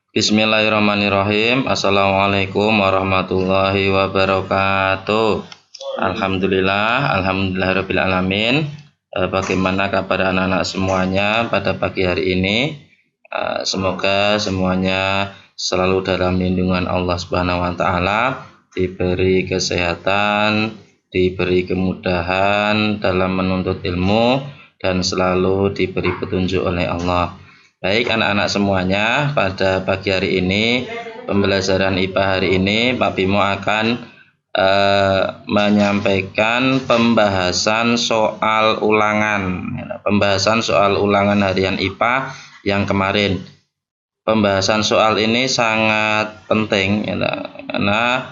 Bismillahirrahmanirrahim. Assalamualaikum warahmatullahi wabarakatuh. Alhamdulillahirabbil alamin. Bagaimana kabar anak-anak semuanya pada pagi hari ini? Semoga semuanya selalu dalam lindungan Allah Subhanahu wa taala, diberi kesehatan, diberi kemudahan dalam menuntut ilmu dan selalu diberi petunjuk oleh Allah. Baik anak-anak semuanya, pada pagi hari ini pembelajaran IPA hari ini Pak Bimo akan menyampaikan pembahasan soal ulangan. Pembahasan soal ulangan harian IPA yang kemarin. Pembahasan soal ini sangat penting karena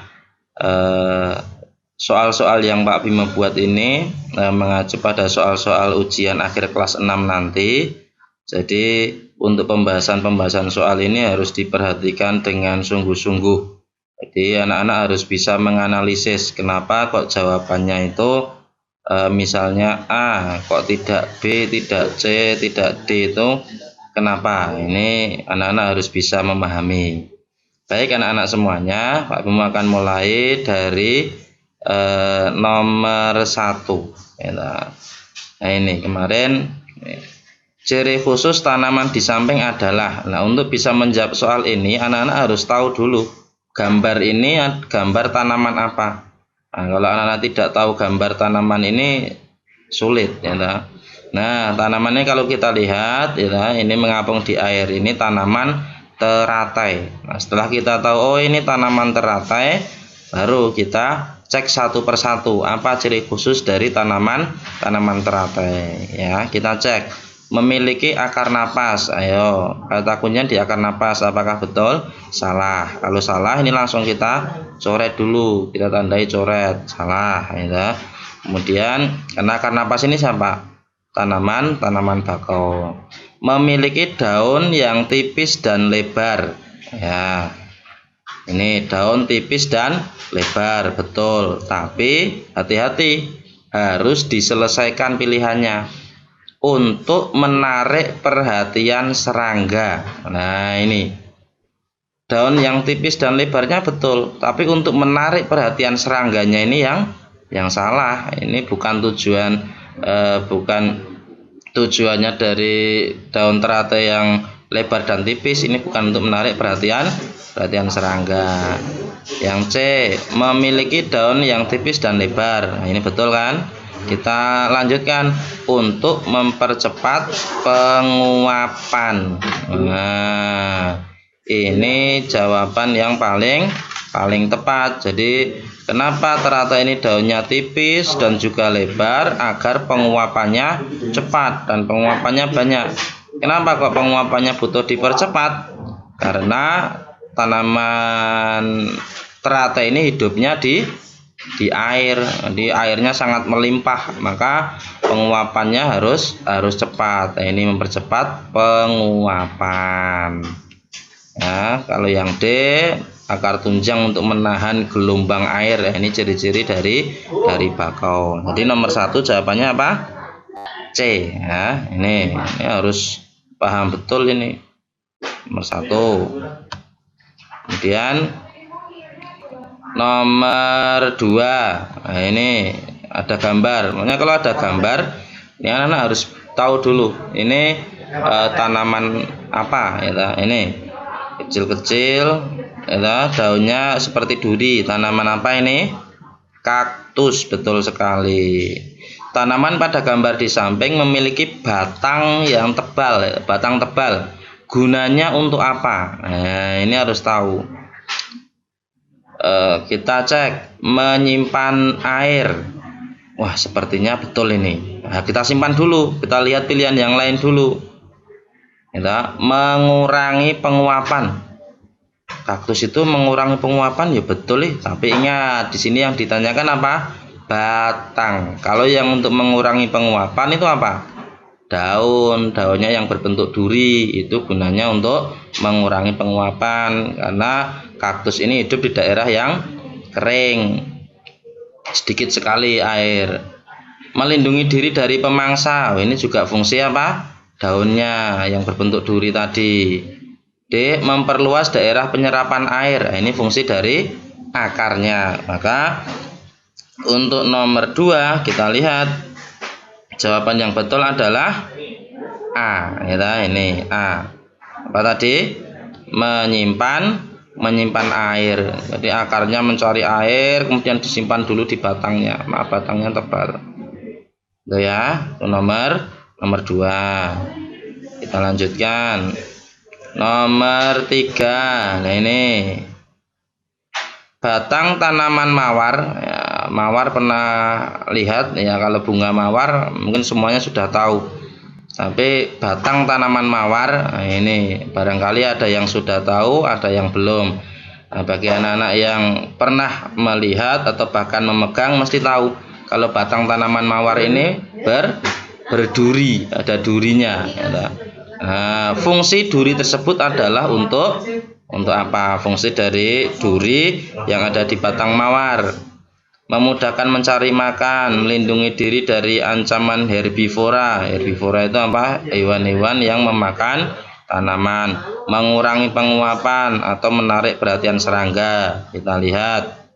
soal-soal yang Pak Bimo buat ini mengacu pada soal-soal ujian akhir kelas 6 nanti. Jadi untuk pembahasan soal ini harus diperhatikan dengan sungguh-sungguh. Jadi anak-anak harus bisa menganalisis kenapa kok jawabannya itu misalnya A, kok tidak B, tidak C, tidak D, itu kenapa? Ini anak-anak harus bisa memahami. Baik anak-anak semuanya, Pak Bimo akan mulai dari nomor 1. Nah ini kemarin. Ciri khusus tanaman di samping adalah, untuk bisa menjawab soal ini anak-anak harus tahu dulu gambar ini gambar tanaman apa. Kalau anak-anak tidak tahu gambar tanaman ini sulit Nah tanamannya kalau kita lihat ini mengapung di air, ini tanaman teratai. Setelah kita tahu ini tanaman teratai, baru kita cek satu persatu apa ciri khusus dari tanaman teratai ya. Kita cek memiliki akar napas. Ayo, kata kuncinya di akar napas. Apakah betul? Salah. Kalau salah ini langsung kita coret dulu, kita tandai coret. Salah ya. Kemudian karena akar napas ini siapa? Tanaman bakau. Memiliki daun yang tipis dan lebar. Ya. Ini daun tipis dan lebar, betul. Tapi hati-hati, harus diselesaikan pilihannya untuk menarik perhatian serangga. Nah ini daun yang tipis dan lebarnya betul, tapi untuk menarik perhatian serangganya ini yang salah. Ini bukan tujuannya dari daun teratai yang lebar dan tipis, ini bukan untuk menarik perhatian serangga. Yang C, memiliki daun yang tipis dan lebar. Nah, ini betul kan? Kita lanjutkan untuk mempercepat penguapan. Nah, ini jawaban yang paling tepat. Jadi kenapa teratai ini daunnya tipis dan juga lebar? Agar penguapannya cepat dan penguapannya banyak. Kenapa kok penguapannya butuh dipercepat? Karena tanaman teratai ini hidupnya di air, di airnya sangat melimpah, maka penguapannya harus cepat. Nah, ini mempercepat penguapan. Ya, kalau yang D, akar tunjang untuk menahan gelombang air. Ini ciri-ciri dari bakau. Jadi nomor 1 jawabannya apa? C. Ya, ini harus paham betul ini. Nomor 1. Kemudian nomor 2, nah ini ada gambar. Makanya kalau ada gambar, ini anak-anak harus tahu dulu ini tanaman apa ya. Ini kecil-kecil ya, daunnya seperti duri. Tanaman apa ini? Kaktus, betul sekali. Tanaman pada gambar di samping memiliki batang yang tebal, batang tebal. Gunanya untuk apa? Nah, ini harus tahu. Kita cek menyimpan air. Wah, sepertinya betul ini. Nah, kita simpan dulu, kita lihat pilihan yang lain dulu. Kita mengurangi penguapan. Kaktus itu mengurangi penguapan ya betul tapi ingat di sini yang ditanyakan apa? Batang. Kalau yang untuk mengurangi penguapan itu apa? Daunnya yang berbentuk duri, itu gunanya untuk mengurangi penguapan karena kaktus ini hidup di daerah yang kering, sedikit sekali air. Melindungi diri dari pemangsa. Ini juga fungsi apa? Daunnya yang berbentuk duri tadi. D. Memperluas daerah penyerapan air. Ini fungsi dari akarnya. Maka untuk nomor 2 kita lihat jawaban yang betul adalah A. Ini A. Apa tadi? Menyimpan air. Jadi akarnya mencari air, kemudian disimpan dulu di batangnya. Maaf, batangnya tebal. Itu ya, itu nomor 2. Kita lanjutkan. Nomor 3. Nah ini batang tanaman mawar. Ya, mawar pernah lihat ya, kalau bunga mawar mungkin semuanya sudah tahu. Tapi batang tanaman mawar, nah ini barangkali ada yang sudah tahu, ada yang belum. Nah, bagi anak-anak yang pernah melihat atau bahkan memegang mesti tahu kalau batang tanaman mawar ini berduri, ada durinya. Nah, fungsi duri tersebut adalah untuk apa? Fungsi dari duri yang ada di batang mawar: memudahkan mencari makan, melindungi diri dari ancaman herbivora. Herbivora itu apa? Hewan-hewan yang memakan tanaman, mengurangi penguapan atau menarik perhatian serangga. Kita lihat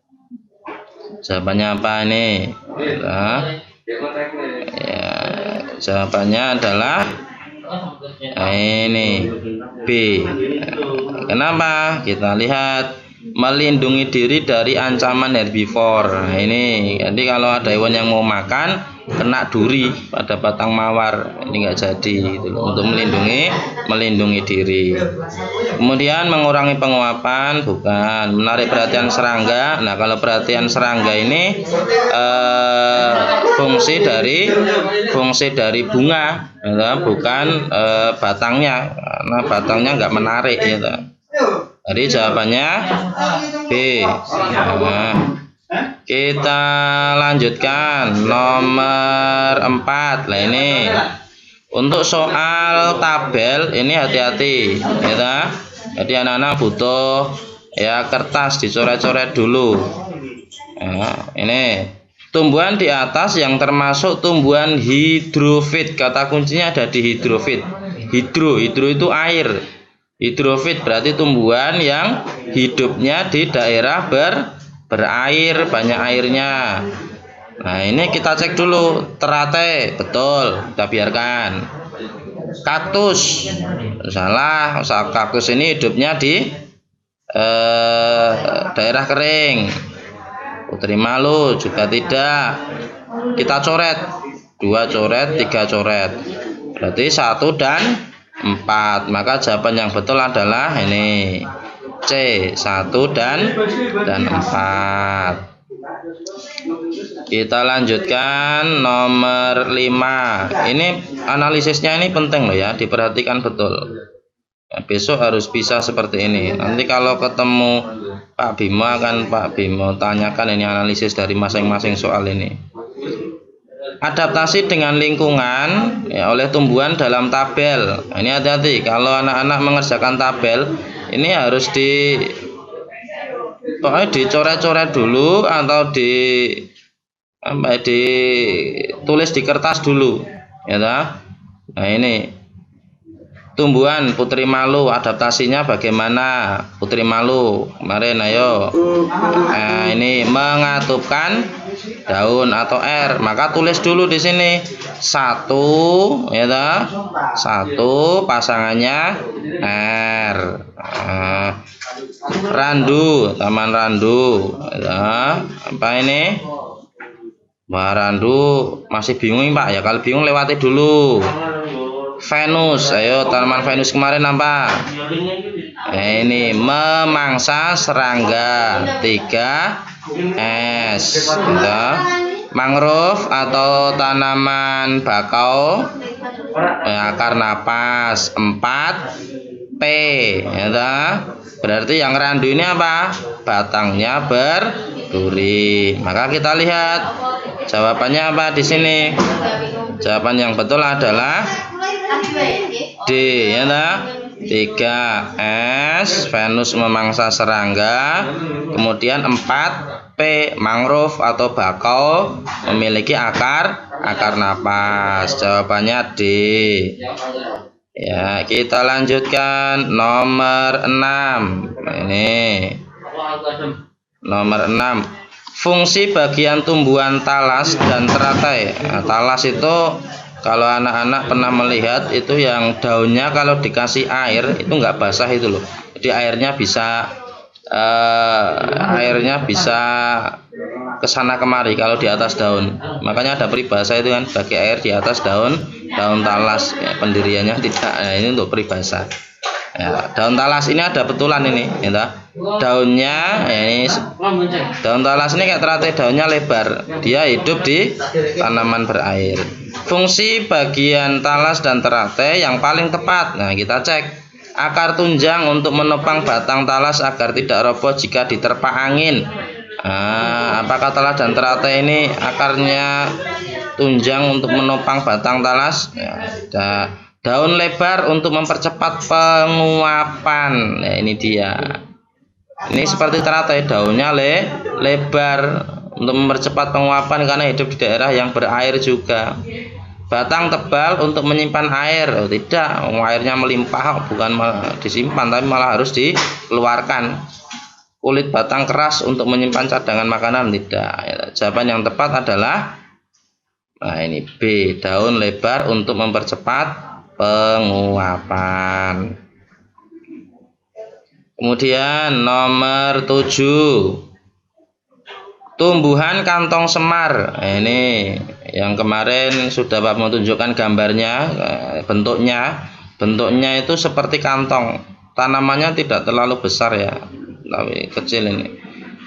jawabannya apa ini? Nah, ya, jawabannya adalah ini B. Kenapa? Kita lihat melindungi diri dari ancaman herbivore. Nah, ini jadi kalau ada hewan yang mau makan kena duri pada batang mawar, ini enggak jadi gitu, untuk melindungi diri. Kemudian mengurangi penguapan, bukan. Menarik perhatian serangga. Nah, kalau perhatian serangga ini fungsi dari bunga, ya, bukan batangnya. Nah, batangnya enggak menarik gitu. Jadi jawabannya B. Nah, kita lanjutkan nomor 4. Nah, ini untuk soal tabel ini hati-hati ya. Jadi anak-anak butuh ya kertas dicoret-coret dulu. Nah, ini tumbuhan di atas yang termasuk tumbuhan hidrofit. Kata kuncinya ada di hidrofit. Hidro itu air. Hidrofit berarti tumbuhan yang hidupnya di daerah berair, banyak airnya. Nah, ini kita cek dulu. Teratai, betul, kita biarkan. Kaktus, salah. Kaktus ini hidupnya di daerah kering. Putri malu juga tidak. Kita coret, 2 coret, 3 coret. Berarti 1 dan 4. Maka jawaban yang betul adalah ini C, 1 dan 4. Kita lanjutkan nomor 5. Ini analisisnya ini penting loh ya, diperhatikan betul. Ya, besok harus bisa seperti ini. Nanti kalau ketemu Pak Bimo akan Pak Bimo tanyakan ini analisis dari masing-masing soal ini. Adaptasi dengan lingkungan ya, oleh tumbuhan dalam tabel. Nah, ini hati-hati kalau anak-anak mengerjakan tabel ini harus pokoknya dicoret-coret dulu atau ditulis di kertas dulu ya. Nah, ini tumbuhan putri malu adaptasinya bagaimana? Putri malu kemarin ayo. Nah, ini mengatupkan daun atau R, maka tulis dulu di sini 1 ya toh. 1 pasangannya R. Randu, taman randu ya. Apa ini? Wah, randu masih bingung Pak ya, kalau bingung lewati dulu. Venus, ayo tanaman Venus kemarin apa? Ini memangsa serangga 3 S. Gitu. Mangrove atau tanaman bakau akar napas 4 P gitu. Berarti yang randu ini apa? Batangnya berduri. Maka kita lihat jawabannya apa di sini. Jawaban yang betul adalah D ya toh? 3 S Venus memangsa serangga, kemudian 4 P mangrove atau bakau memiliki akar napas. Jawabannya D. Ya, kita lanjutkan nomor 6. Ini nomor 6. Fungsi bagian tumbuhan talas dan teratai. Nah, talas itu kalau anak-anak pernah melihat itu yang daunnya kalau dikasih air itu nggak basah itu loh. Jadi airnya bisa kesana kemari kalau di atas daun. Makanya ada peribahasa itu kan, bagi air di atas daun talas. Ya, pendiriannya tidak. Nah, ini untuk peribahasa. Ya, daun talas ini ada betulan ini, ya. Daunnya ya, ini daun talas ini kayak teratai, daunnya lebar. Dia hidup di tanaman berair. Fungsi bagian talas dan teratai yang paling tepat. Nah, kita cek. Akar tunjang untuk menopang batang talas agar tidak roboh jika diterpa angin. Nah, apakah talas dan teratai ini akarnya tunjang untuk menopang batang talas? Ya, daun lebar untuk mempercepat penguapan. Nah, ini dia. Ini seperti teratai, daunnya lebar untuk mempercepat penguapan karena hidup di daerah yang berair juga. Batang tebal untuk menyimpan air. Oh, tidak, airnya melimpah, bukan disimpan tapi malah harus dikeluarkan. Kulit batang keras untuk menyimpan cadangan makanan. Tidak. Ya, jawaban yang tepat adalah ini B, daun lebar untuk mempercepat penguapan. Kemudian nomor 7. Tumbuhan kantong semar. Ini yang kemarin sudah Pak mau tunjukkan gambarnya, bentuknya itu seperti kantong. Tanamannya tidak terlalu besar ya, tapi kecil ini.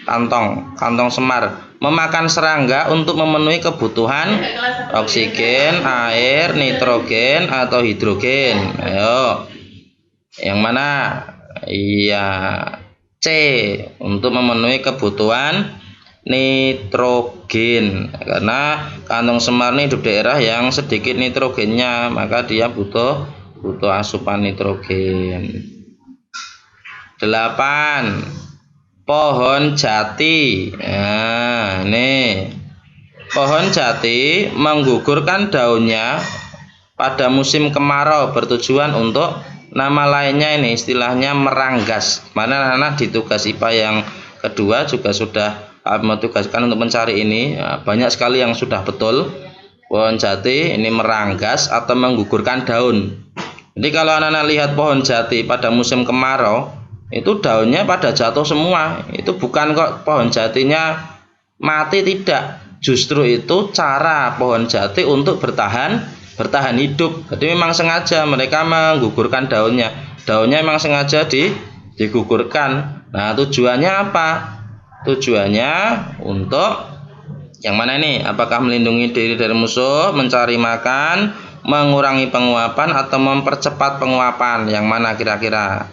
Kantong semar. Memakan serangga untuk memenuhi kebutuhan oksigen, air, nitrogen atau hidrogen. Ayo. Yang mana? Iya, C, untuk memenuhi kebutuhan nitrogen, karena kantong semar ini hidup daerah yang sedikit nitrogennya, maka dia butuh asupan nitrogen. 8. Pohon jati. Nah, ini pohon jati menggugurkan daunnya pada musim kemarau bertujuan untuk, nama lainnya ini istilahnya meranggas. Mana anak di tugas IPA yang kedua juga sudah menugaskan untuk mencari ini. Ya, banyak sekali yang sudah betul. Pohon jati ini meranggas atau menggugurkan daun. Jadi kalau anak-anak lihat pohon jati pada musim kemarau, itu daunnya pada jatuh semua. Itu bukan kok pohon jatinya mati, tidak. Justru itu cara pohon jati untuk bertahan hidup. Jadi memang sengaja mereka menggugurkan daunnya. Daunnya memang sengaja digugurkan. Nah, tujuannya apa? Tujuannya untuk yang mana ini? Apakah melindungi diri dari musuh, mencari makan, mengurangi penguapan, atau mempercepat penguapan? Yang mana kira-kira?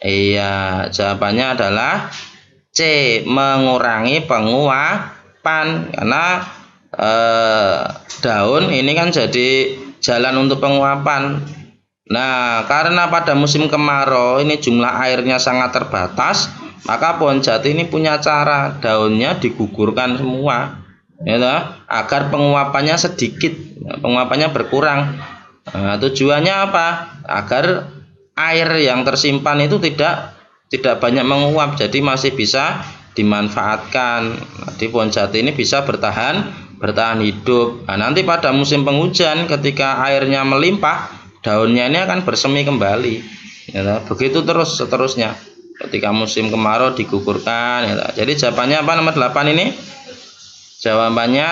Iya, jawabannya adalah C, mengurangi penguapan. Karena daun ini kan jadi jalan untuk penguapan. Nah, karena pada musim kemarau ini jumlah airnya sangat terbatas, maka pohon jati ini punya cara, daunnya digugurkan semua, ya, agar penguapannya sedikit, penguapannya berkurang. Nah, tujuannya apa? Agar air yang tersimpan itu tidak banyak menguap, jadi masih bisa dimanfaatkan. Jadi pohon jati ini bisa bertahan hidup. Nah, nanti pada musim penghujan ketika airnya melimpah, daunnya ini akan bersemi kembali. Ya, begitu terus seterusnya. Ketika musim kemarau digugurkan. Ya. Jadi jawabannya apa nomor 8 ini? Jawabannya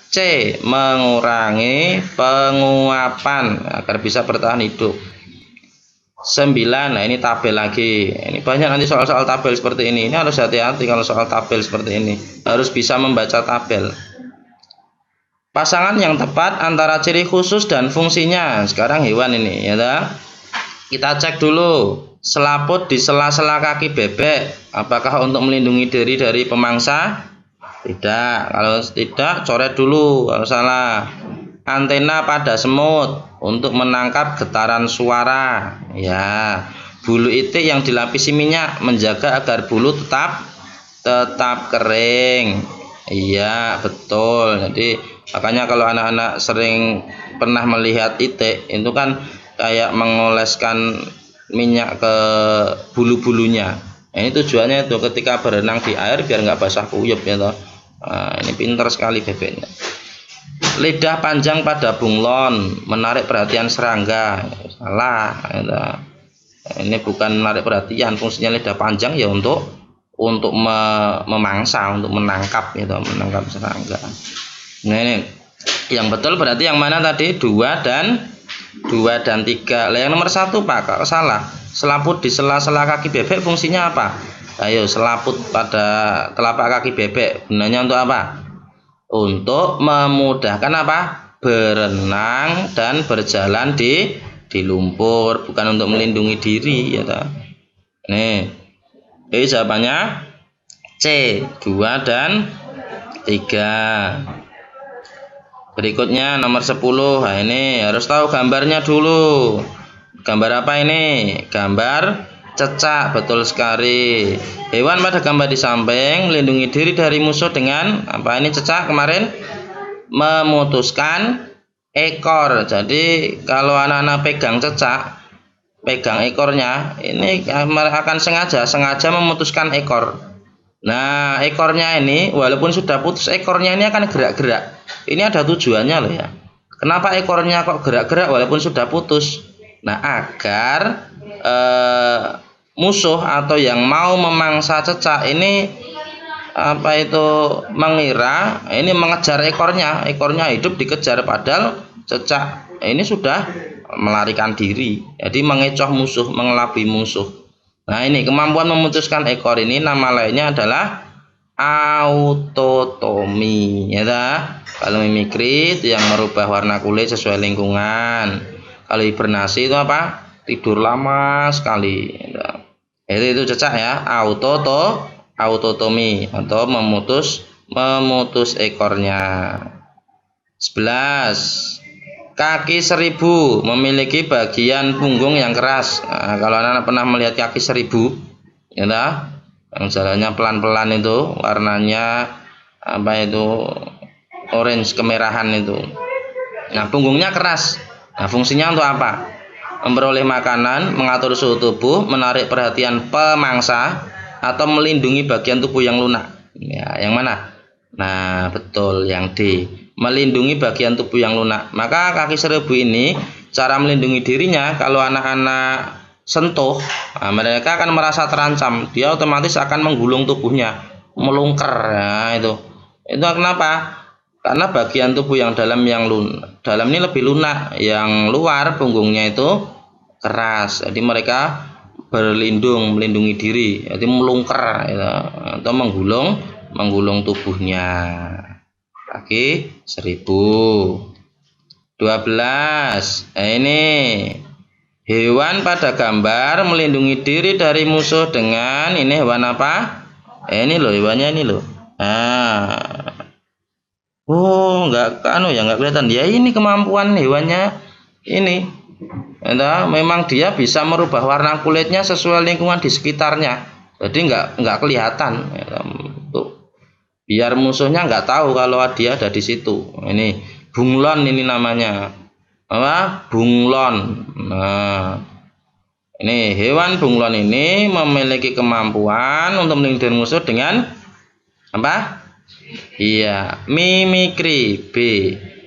C, mengurangi penguapan agar bisa bertahan hidup. 9. Nah, ini tabel lagi. Ini banyak nanti soal-soal tabel seperti ini. Ini harus hati-hati kalau soal tabel seperti ini. Harus bisa membaca tabel. Pasangan yang tepat antara ciri khusus dan fungsinya. Sekarang hewan ini, ya. Kita cek dulu. Selaput di sela-sela kaki bebek, apakah untuk melindungi diri dari pemangsa? Tidak. Kalau tidak, coret dulu kalau salah. Antena pada semut untuk menangkap getaran suara. Ya. Bulu itik yang dilapisi minyak menjaga agar bulu tetap kering. Iya, betul. Jadi makanya kalau anak-anak sering pernah melihat itik itu kan kayak mengoleskan minyak ke bulu-bulunya. Nah, ini tujuannya itu ketika berenang di air biar nggak basah kuyup ya toh. Nah, ini pintar sekali bebeknya. Lidah panjang pada bunglon menarik perhatian serangga. Salah ya. Ini bukan menarik perhatian, fungsinya lidah panjang ya untuk memangsa, untuk menangkap gitu, menangkap serangga. Nah ini yang betul berarti yang mana tadi? 2 dan 3. Yang nomor 1 Pak, kalau salah. Selaput di sela-sela kaki bebek fungsinya apa? Ayo, selaput pada telapak kaki bebek gunanya untuk apa? Untuk memudahkan apa? Berenang dan berjalan di lumpur, bukan untuk melindungi diri ya toh. Nih. Jadi jawabannya C, 2 dan 3. Berikutnya nomor 10. Nah, ini harus tahu gambarnya dulu. Gambar apa ini? Gambar cecak, betul sekali. Hewan pada gambar di samping melindungi diri dari musuh dengan apa ini cecak kemarin? Memutuskan ekor. Jadi kalau anak-anak pegang cecak, pegang ekornya, ini akan sengaja memutuskan ekor. Nah, ekornya ini walaupun sudah putus, ekornya ini akan gerak-gerak. Ini ada tujuannya loh ya. Kenapa ekornya kok gerak-gerak walaupun sudah putus? Nah, agar musuh atau yang mau memangsa cecak ini apa itu mengira ini mengejar ekornya hidup dikejar, padahal cecak ini sudah melarikan diri. Jadi mengecoh musuh, mengelabui musuh. Nah, ini kemampuan memutuskan ekor ini nama lainnya adalah autotomi ya ta? Kalau mimikri itu yang merubah warna kulit sesuai lingkungan. Kalau hibernasi itu apa? Tidur lama sekali ya. Itu cecak ya, autotomi atau memutus ekornya. 11. Kaki 1000 memiliki bagian punggung yang keras. Nah, kalau anak-anak pernah melihat kaki 1000 ya ta? Yang jalannya pelan-pelan itu, warnanya apa itu orange kemerahan itu. Nah, punggungnya keras. Nah, fungsinya untuk apa? Memperoleh makanan, mengatur suhu tubuh, menarik perhatian pemangsa, atau melindungi bagian tubuh yang lunak. Ya, yang mana? Nah, betul yang D. Melindungi bagian tubuh yang lunak. Maka kaki 1000 ini cara melindungi dirinya kalau anak-anak sentuh, nah, mereka akan merasa terancam. Dia otomatis akan menggulung tubuhnya, melungker. Nah, itu kenapa? Karena bagian tubuh yang dalam ini lebih lunak, yang luar punggungnya itu keras. Jadi mereka melindungi diri, jadi melungker ya, atau menggulung tubuhnya. Kaki 1000. 12. Nah, ini hewan pada gambar melindungi diri dari musuh dengan ini hewan apa? Ini loh hewannya ini loh. Nah. Oh, nggak kelihatan. Ya ini kemampuan hewannya ini. Nah, memang dia bisa merubah warna kulitnya sesuai lingkungan di sekitarnya. Jadi nggak kelihatan. Tuh. Biar musuhnya nggak tahu kalau dia ada di situ. Ini bunglon ini namanya. Apa? Bunglon. Nah, ini hewan bunglon ini memiliki kemampuan untuk melindungi musuh dengan apa? Iya, mimikri. B.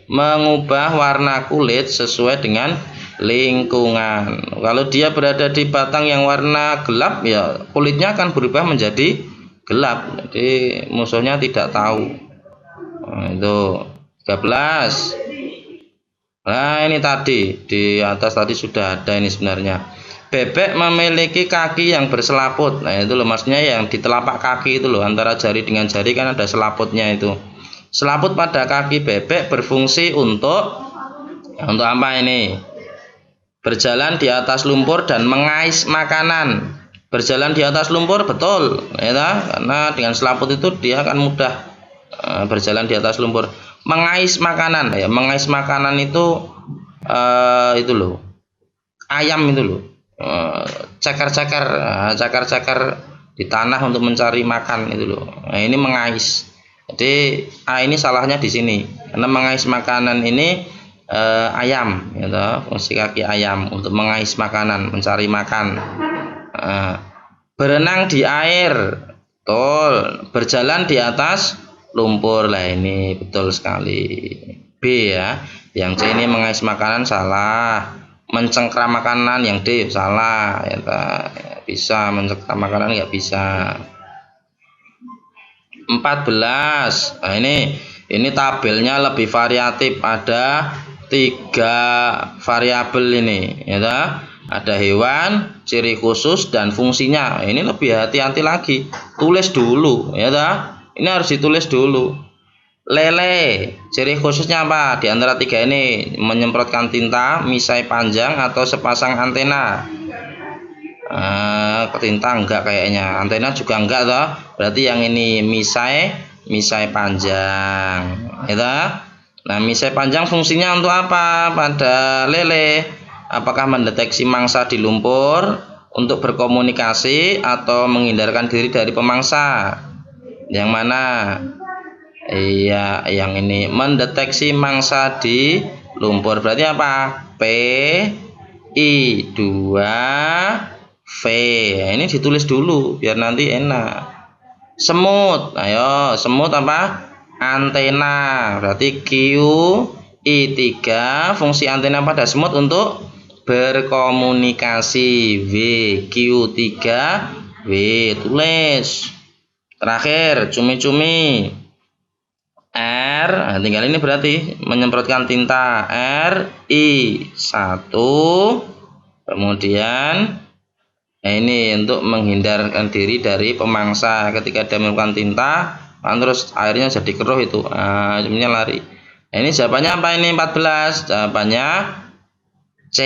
Mengubah warna kulit sesuai dengan lingkungan. Kalau dia berada di batang yang warna gelap, ya kulitnya akan berubah menjadi gelap. Jadi musuhnya tidak tahu. Nah, itu 13. Nah, ini tadi di atas tadi sudah ada ini sebenarnya. Bebek memiliki kaki yang berselaput. Nah, itu loh maksudnya yang di telapak kaki itu loh, antara jari dengan jari kan ada selaputnya itu. Selaput pada kaki bebek berfungsi untuk apa ini? Berjalan di atas lumpur dan mengais makanan. Berjalan di atas lumpur betul, ya, karena dengan selaput itu dia akan mudah berjalan di atas lumpur. Mengais makanan, ya, mengais makanan itu loh, ayam itu loh, cakar-cakar di tanah untuk mencari makan itu loh. Nah, ini mengais. Jadi ini salahnya di sini, karena mengais makanan ini ayam, gitu. Fungsi kaki ayam untuk mengais makanan, mencari makan. Berenang di air, betul. Berjalan di atas lumpur, lah ini betul sekali. B ya, yang C ini mengais makanan salah. Mencengkram makanan yang D salah, ya, bisa mencengkram makanan nggak bisa. 14. Nah ini tabelnya lebih variatif, ada 3 variabel ini, ya. Ada hewan, ciri khusus dan fungsinya. Ini lebih hati-hati lagi. Tulis dulu, ya. Ini harus ditulis dulu. Lele, ciri khususnya apa? Di antara 3 ini, menyemprotkan tinta, misai panjang, atau sepasang antena. Tinta enggak kayaknya, antena juga enggak toh. Berarti yang ini misai panjang, ya. Nah, misai panjang fungsinya untuk apa pada lele? Apakah mendeteksi mangsa di lumpur, untuk berkomunikasi, atau menghindarkan diri dari pemangsa? Yang mana? Iya, yang ini mendeteksi mangsa di lumpur. Berarti apa? P I 2 V. Ini ditulis dulu biar nanti enak. Semut, ayo semut apa? Antena. Berarti Q I 3. Fungsi antena pada semut untuk berkomunikasi. V Q 3 V. Tulis. Terakhir cumi-cumi. R, nah tinggal ini berarti menyemprotkan tinta. R I 1. Kemudian ini untuk menghindarkan diri dari pemangsa. Ketika dia menyemprotkan tinta, terus airnya jadi keruh itu, cuminya lari. Nah, ini jawabannya apa ini 14? Jawabannya C.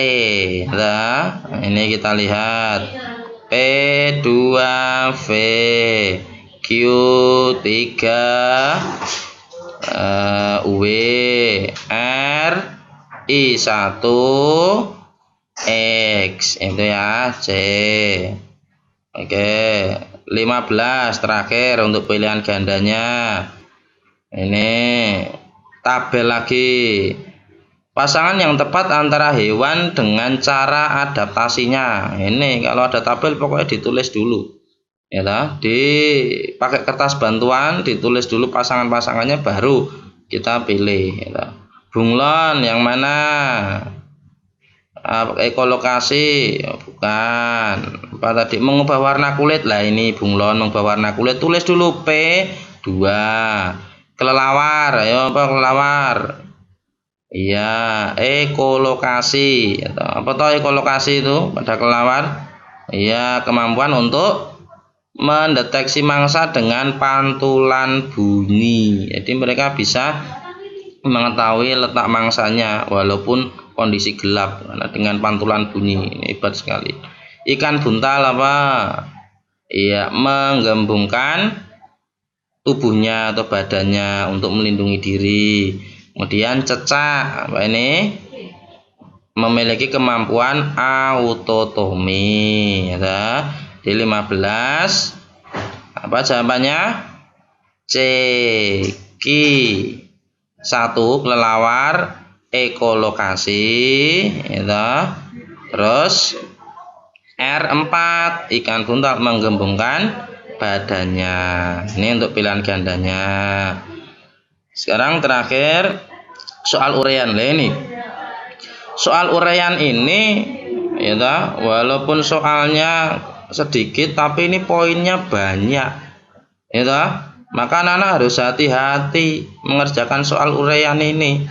Nah, ini kita lihat P 2 V Q 3 W R I 1 X, itu ya C. Oke, 15 terakhir untuk pilihan gandanya. Ini tabel lagi. Pasangan yang tepat antara hewan dengan cara adaptasinya. Ini kalau ada tabel pokoknya ditulis dulu. Ya, dipakai kertas bantuan, ditulis dulu pasangan-pasangannya baru kita pilih, ya. Bunglon yang mana? Ekolokasi, bukan. Apa tadi? Mengubah warna kulit, lah ini bunglon mengubah warna kulit. Tulis dulu P 2. Kelelawar, ayo apa kelelawar? Iya, ekolokasi. Apa toh ekolokasi itu pada kelelawar? Iya, kemampuan untuk mendeteksi mangsa dengan pantulan bunyi. Jadi mereka bisa mengetahui letak mangsanya walaupun kondisi gelap, karena dengan pantulan bunyi. Ini hebat sekali. Ikan buntal apa? Iya, menggembungkan tubuhnya atau badannya untuk melindungi diri. Kemudian cecak, apa ini? Memiliki kemampuan autotomi, ya. Di 15 apa jawabannya? C. Ki 1 kelelawar, ekolokasi, ya. Terus R4 ikan buntal menggembungkan badannya. Ini untuk pilihan gandanya. Sekarang terakhir soal uraian. Ini soal uraian ini, ya, walaupun soalnya sedikit tapi ini poinnya banyak, ya. Maka anak-anak harus hati-hati mengerjakan soal uraian ini.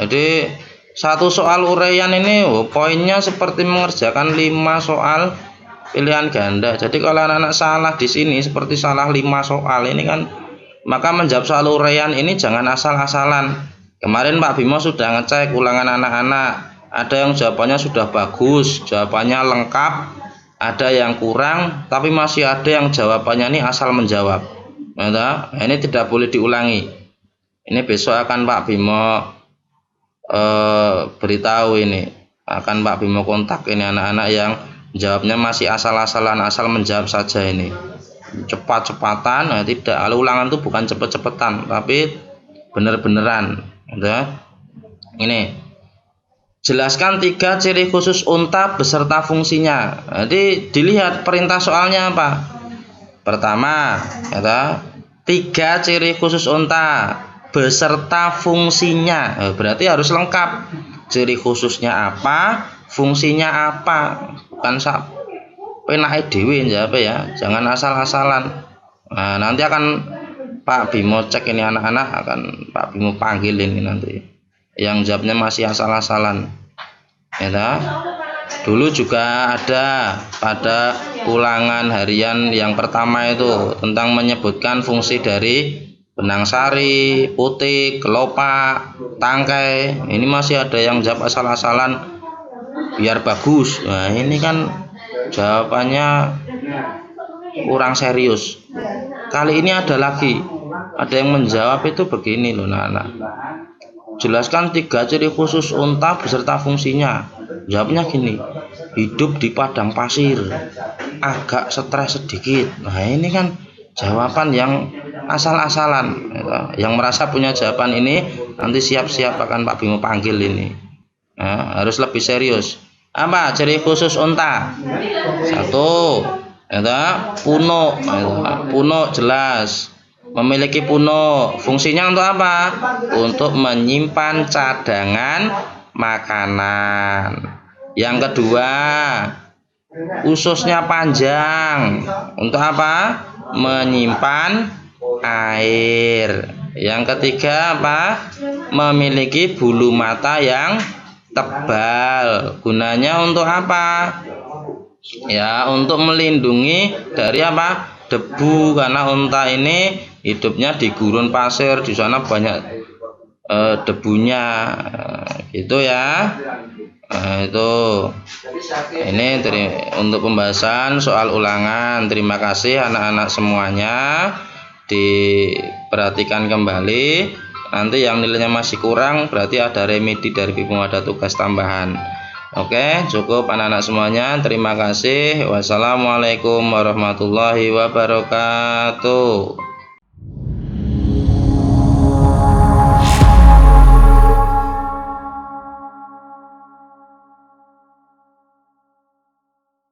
Jadi satu soal uraian ini poinnya seperti mengerjakan 5 soal pilihan ganda. Jadi kalau anak-anak salah di sini seperti salah 5 soal ini kan, maka menjawab soal uraian ini jangan asal-asalan. Kemarin Pak Bimo sudah ngecek ulangan anak-anak, ada yang jawabannya sudah bagus, jawabannya lengkap, ada yang kurang, tapi masih ada yang jawabannya ini asal menjawab. Nah, ini tidak boleh diulangi. Ini besok akan Pak Bimo beritahu, ini akan Pak Bimo kontak ini anak-anak yang jawabnya masih asal-asalan, asal menjawab saja ini. Cepat-cepatan, nah tidak. Ulangan itu bukan cepet-cepetan, tapi bener-beneran, ya. Ini jelaskan 3 ciri khusus unta beserta fungsinya. Jadi dilihat perintah soalnya apa. Pertama, kata 3 ciri khusus unta beserta fungsinya. Berarti harus lengkap. Ciri khususnya apa, fungsinya apa. Bukan penake dhewe njawab ya. Jangan asal-asalan. Nah, nanti akan Pak Bimo cek ini anak-anak, akan Pak Bimo panggil ini nanti. Yang jawabnya masih asal-asalan. Ya, dulu juga ada pada ulangan harian yang pertama itu tentang menyebutkan fungsi dari benang sari, putik, kelopak, tangkai. Ini masih ada yang jawab asal-asalan biar bagus. Nah, ini kan jawabannya kurang serius. Kali ini ada lagi, ada yang menjawab itu begini loh, anak-anak. Jelaskan 3 ciri khusus unta beserta fungsinya. Jawabnya gini, hidup di padang pasir, agak stres sedikit. Nah, ini kan jawaban yang asal-asalan. Yang merasa punya jawaban ini nanti siap-siap akan Pak Bimo panggil ini. Nah, harus lebih serius. Apa ciri khusus unta? 1, punuk. Punuk jelas. Memiliki punuk, fungsinya untuk apa? Untuk menyimpan cadangan makanan. Yang kedua, ususnya panjang. Untuk apa? Menyimpan air. Yang ketiga apa? Memiliki bulu mata yang tebal. Gunanya untuk apa? Ya, untuk melindungi dari apa? Debu, karena unta ini hidupnya di gurun pasir, di sana banyak debunya, gitu ya. Itu ini untuk pembahasan soal ulangan. Terima kasih anak-anak semuanya, diperhatikan kembali. Nanti yang nilainya masih kurang berarti ada remedi dari Bimo, ada tugas tambahan. Oke, cukup anak-anak semuanya. Terima kasih. Wassalamualaikum warahmatullahi wabarakatuh.